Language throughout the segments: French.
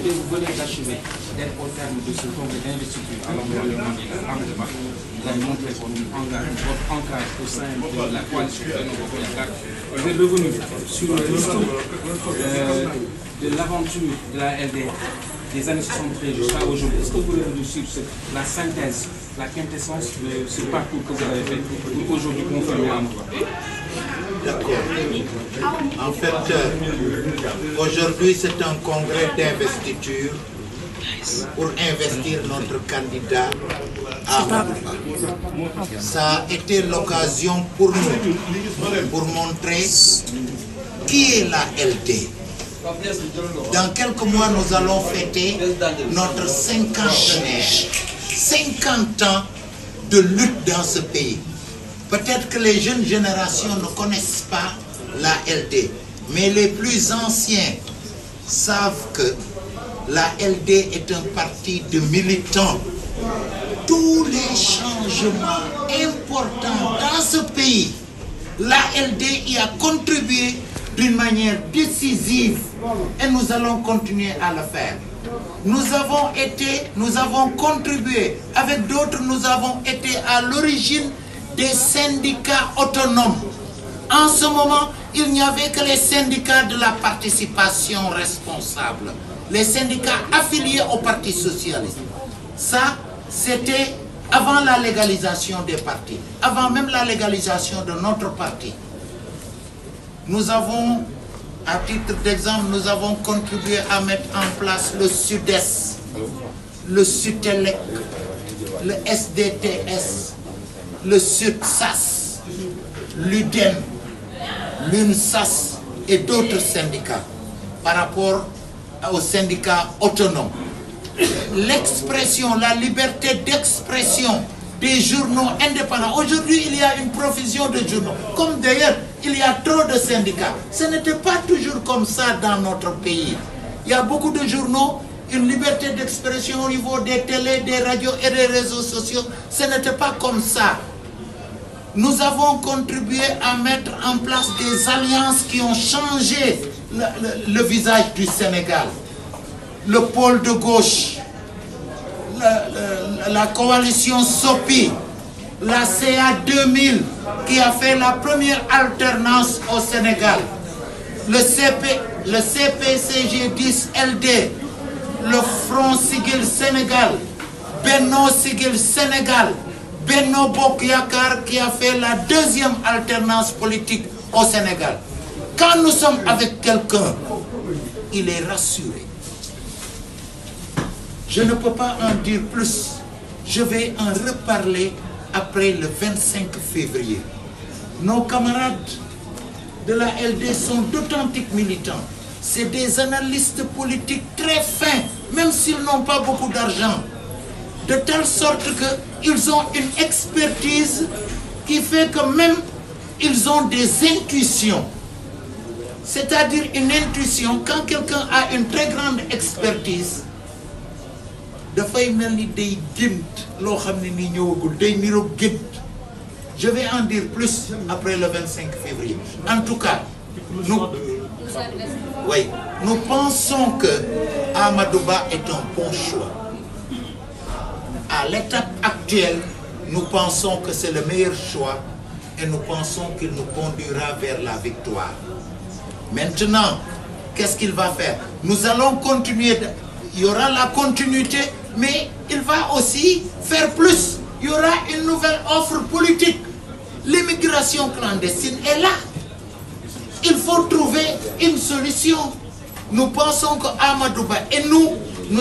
LD, vous venez d'achever d'être au terme de ce congrès d'investiture à l'environnement de Amadouba. Vous avez montré votre ancrage au sein de la coalition Benno Bokk Yakaar. Vous êtes revenu sur l'histoire de l'aventure de la LD des années 73 jusqu'à aujourd'hui. Est-ce que vous voulez revenir sur la synthèse, la quintessence de ce parcours que vous avez fait pour aujourd'hui confirmer Amadouba? D'accord. En fait, aujourd'hui c'est un congrès d'investiture pour investir notre candidat Amadouba. Ça a été l'occasion pour nous pour montrer qui est la LD. Dans quelques mois, nous allons fêter notre 50e, 50 ans de lutte dans ce pays. Peut-être que les jeunes générations ne connaissent pas la LD, mais les plus anciens savent que la LD est un parti de militants. Tous les changements importants dans ce pays, la LD y a contribué d'une manière décisive et nous allons continuer à le faire. Nous avons contribué, avec d'autres, nous avons été à l'origine des syndicats autonomes. En ce moment, il n'y avait que les syndicats de la participation responsable, les syndicats affiliés au Parti socialiste. Ça, c'était avant la légalisation des partis, avant même la légalisation de notre parti. Nous avons, à titre d'exemple, nous avons contribué à mettre en place le SUDES, le SUTELEC, le SDTS, le SUTSAS, l'UDEM, l'UNSAS et d'autres syndicats par rapport aux syndicats autonomes. L'expression, la liberté d'expression des journaux indépendants. Aujourd'hui, il y a une profusion de journaux. Comme d'ailleurs, il y a trop de syndicats. Ce n'était pas toujours comme ça dans notre pays. Il y a beaucoup de journaux, une liberté d'expression au niveau des télés, des radios et des réseaux sociaux. Ce n'était pas comme ça. Nous avons contribué à mettre en place des alliances qui ont changé le visage du Sénégal. Le pôle de gauche, la coalition SOPI, la CA 2000 qui a fait la première alternance au Sénégal, le CPCG 10LD, le Front Siggil Sénégal, Benno Siggil Sénégal, Benno Bokk Yakaar qui a fait la deuxième alternance politique au Sénégal. Quand nous sommes avec quelqu'un, il est rassuré. Je ne peux pas en dire plus. Je vais en reparler après le 25 février. Nos camarades de la LD sont d'authentiques militants. C'est des analystes politiques très fins, même s'ils n'ont pas beaucoup d'argent. De telle sorte qu'ils ont une expertise qui fait que même ils ont des intuitions. C'est-à-dire une intuition, quand quelqu'un a une très grande expertise, je vais en dire plus après le 25 février. En tout cas, nous pensons que Amadouba est un bon choix. À l'étape actuelle, nous pensons que c'est le meilleur choix et nous pensons qu'il nous conduira vers la victoire. Maintenant, qu'est-ce qu'il va faire? Nous allons continuer, il y aura la continuité, mais il va aussi faire plus. Il y aura une nouvelle offre politique. L'immigration clandestine est là. Il faut trouver une solution. Nous pensons qu'Amadouba et nous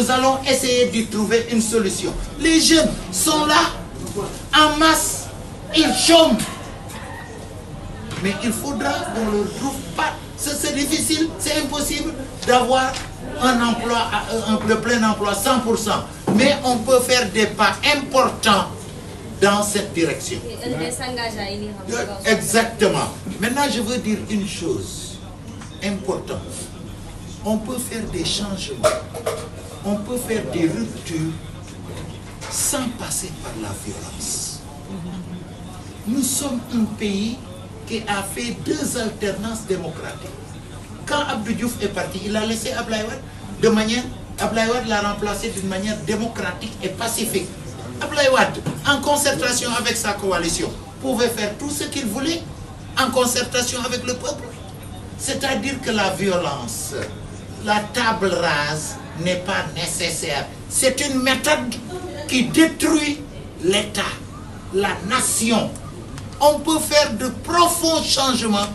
allons essayer d'y trouver une solution. Les jeunes sont là, en masse, ils chôment. Mais il faudra qu'on ne le trouve pas. C'est difficile, c'est impossible d'avoir un emploi, le plein emploi 100%. Mais on peut faire des pas importants dans cette direction. Exactement. Maintenant, je veux dire une chose importante. On peut faire des changements, on peut faire des ruptures sans passer par la violence. Nous sommes un pays qui a fait 2 alternances démocratiques. Quand Abdou Diouf est parti, il a laissé Ablaye Wade de manière Abdoulaye Wade l'a remplacé d'une manière démocratique et pacifique. Abdoulaye Wade, en concertation avec sa coalition, pouvait faire tout ce qu'il voulait en concertation avec le peuple. C'est-à-dire que la violence, la table rase n'est pas nécessaire. C'est une méthode qui détruit l'État, la nation. On peut faire de profonds changements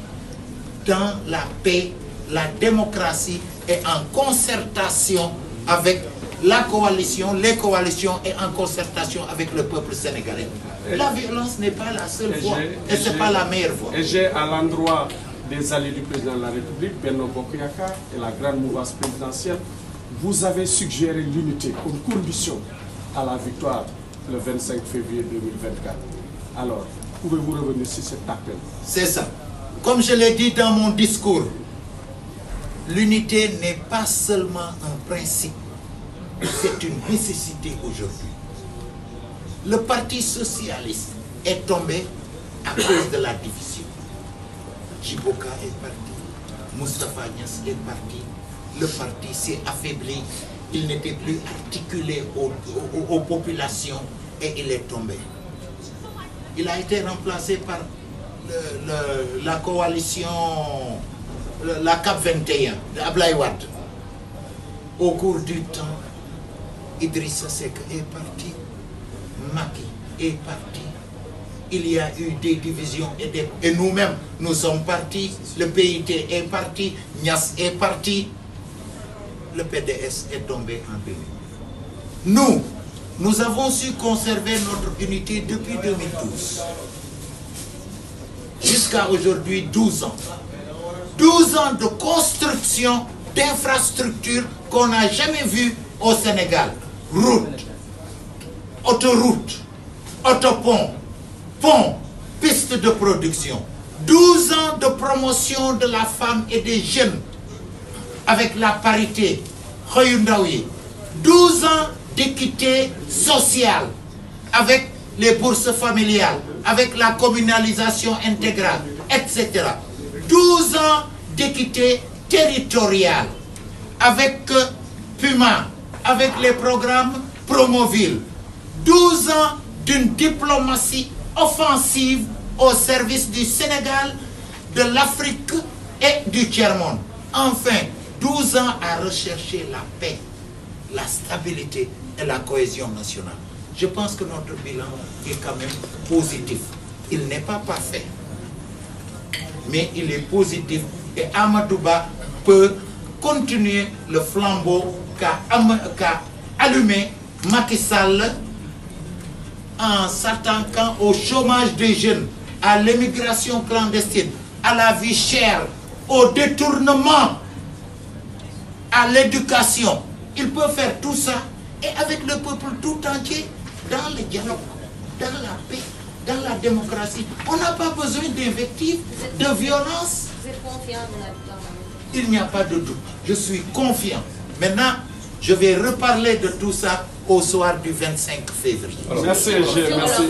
dans la paix, la démocratie et en concertation avec la coalition, les coalitions et en concertation avec le peuple sénégalais. La violence n'est pas la seule voie et ce n'est pas la meilleure voie. Et j'ai à l'endroit des alliés du président de la République, Benno Bokk Yakaar et la grande mouvance présidentielle, vous avez suggéré l'unité comme condition à la victoire le 25 février 2024. Alors, pouvez-vous revenir sur cet appel? C'est ça. Comme je l'ai dit dans mon discours, l'unité n'est pas seulement un principe, c'est une nécessité aujourd'hui. Le Parti socialiste est tombé à cause de la division. Djiboka est parti, Moustapha Niasse est parti, le parti s'est affaibli, il n'était plus articulé aux populations et il est tombé. Il a été remplacé par la coalition, la CAP 21 d'Abdoulaye Wade. Au cours du temps, Idrissa Seck est parti, Macky est parti. Il y a eu des divisions et nous-mêmes, nous sommes partis. Le PIT est parti, Niasse est parti. Le PDS est tombé en béni. Nous avons su conserver notre unité depuis 2012. Jusqu'à aujourd'hui, 12 ans. 12 ans de construction d'infrastructures qu'on n'a jamais vues au Sénégal. Route, autoroute, autopont, pont, piste de production. 12 ans de promotion de la femme et des jeunes avec la parité. 12 ans d'équité sociale avec les bourses familiales, avec la communalisation intégrale, etc. 12 ans d'équité territoriale avec Puma, avec les programmes Promoville. 12 ans d'une diplomatie offensive au service du Sénégal, de l'Afrique et du tiers-monde. Enfin, 12 ans à rechercher la paix, la stabilité et la cohésion nationale. Je pense que notre bilan est quand même positif. Il n'est pas parfait, mais il est positif. Et Amadou Ba peut continuer le flambeau qu'a allumé Macky Sall en s'attaquant au chômage des jeunes, à l'immigration clandestine, à la vie chère, au détournement, à l'éducation. Il peut faire tout ça et avec le peuple tout entier, dans le dialogue, dans la paix, dans la démocratie. On n'a pas besoin d'invectives, de violence. Vous êtes confiant de la victoire? Il n'y a pas de doute. Je suis confiant. Maintenant, je vais reparler de tout ça au soir du 25 février. Merci, merci.